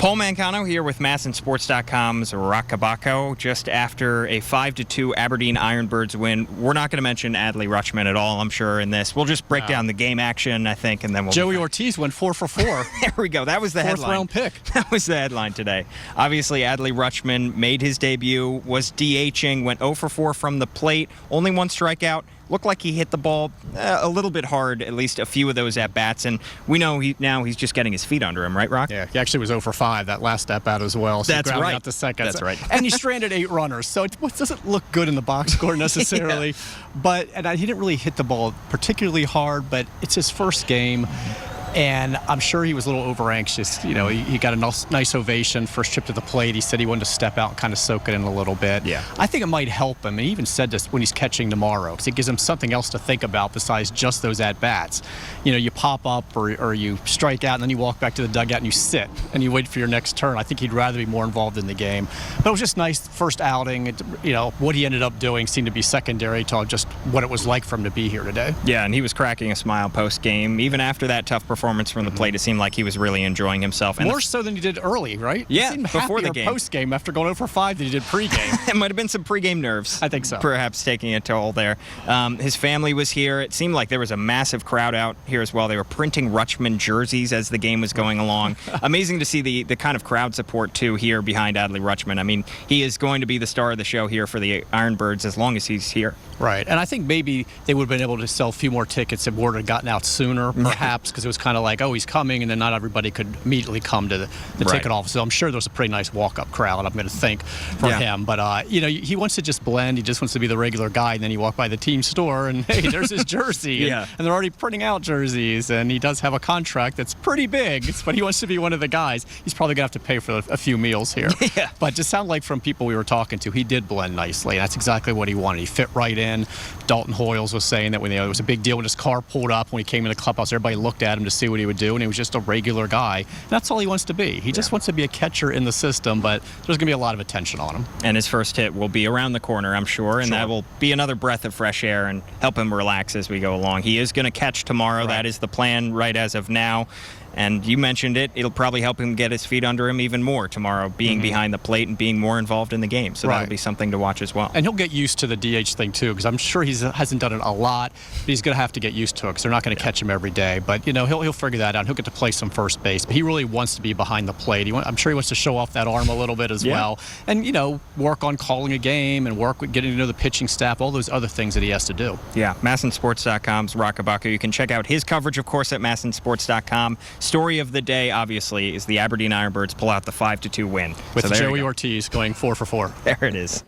Paul Mancano here with MASNsports.com's Rockabacco just after a 5-2 Aberdeen Ironbirds win. We're not going to mention Adley Rutschman at all, I'm sure, in this. We'll just break down the game action, I think, and then we'll... Joey Ortiz went 4 for 4. There we go. That was the headline. Fourth-round pick. That was the headline today. Obviously, Adley Rutschman made his debut, was DHing, went 0 for 4 from the plate, only one strikeout. Looked like he hit the ball a little bit hard, at least a few of those at-bats, and we know now he's just getting his feet under him, right, Rock? Yeah, he actually was 0 for 5 that last at-bat as well. So That's right. Out to second. That's right. And he stranded 8 runners, so it doesn't look good in the box score necessarily. Yeah. But he didn't really hit the ball particularly hard, but it's his first game. And I'm sure he was a little over-anxious. You know, he got a nice ovation, first trip to the plate. He said he wanted to step out and kind of soak it in a little bit. Yeah. I think it might help him. And he even said this when he's catching tomorrow, because it gives him something else to think about besides just those at-bats. You know, you pop up or you strike out, and then you walk back to the dugout and you sit and you wait for your next turn. I think he'd rather be more involved in the game. But it was just nice first outing. You know, what he ended up doing seemed to be secondary to just what it was like for him to be here today. Yeah, and he was cracking a smile post-game. Even after that tough performance from the plate, it seemed like he was really enjoying himself. And more so than he did early, right? Yeah, he seemed before the game. Post-game after going 0 for 5 than he did pre-game. It might have been some pre-game nerves. I think so. Perhaps taking a toll there. His family was here. It seemed like there was a massive crowd out here as well. They were printing Rutschman jerseys as the game was going along. Amazing to see the kind of crowd support, too, here behind Adley Rutschman. I mean, he is going to be the star of the show here for the Ironbirds as long as he's here. Right, and I think maybe they would have been able to sell a few more tickets if word had gotten out sooner, perhaps, because it was kind of like, oh, he's coming, and then not everybody could immediately come to the ticket office. So I'm sure there was a pretty nice walk-up crowd, I'm going to think, for him. But, you know, he wants to just blend. He just wants to be the regular guy, and then you walk by the team store, and, hey, there's his jersey. And they're already printing out jerseys, and he does have a contract that's pretty big, but he wants to be one of the guys. He's probably going to have to pay for a few meals here. But just sound like from people we were talking to, he did blend nicely, and that's exactly what he wanted. He fit right in. Dalton Hoyles was saying that when it was a big deal when his car pulled up when he came in the clubhouse, everybody looked at him to see what he would do, and he was just a regular guy. And that's all he wants to be. He just wants to be a catcher in the system, but there's going to be a lot of attention on him. And his first hit will be around the corner, I'm sure, and that will be another breath of fresh air and help him relax as we go along. He is going to catch tomorrow. That is the plan right as of now. And you mentioned it. It'll probably help him get his feet under him even more tomorrow, being behind the plate and being more involved in the game. So that'll be something to watch as well. And he'll get used to the DH thing, too, because I'm sure he hasn't done it a lot, but he's going to have to get used to it because they're not going to catch him every day. But, you know, he'll figure that out. He'll get to play some first base. But he really wants to be behind the plate. I'm sure he wants to show off that arm a little bit as well. And, you know, work on calling a game and work with getting to know the pitching staff, all those other things that he has to do. Yeah, MASNsports.com's Rockabacco. You can check out his coverage, of course, at MASNsports.com. Story of the day, obviously, is the Aberdeen Ironbirds pull out the 5-2 win. With Joey Ortiz going 4 for 4. There it is.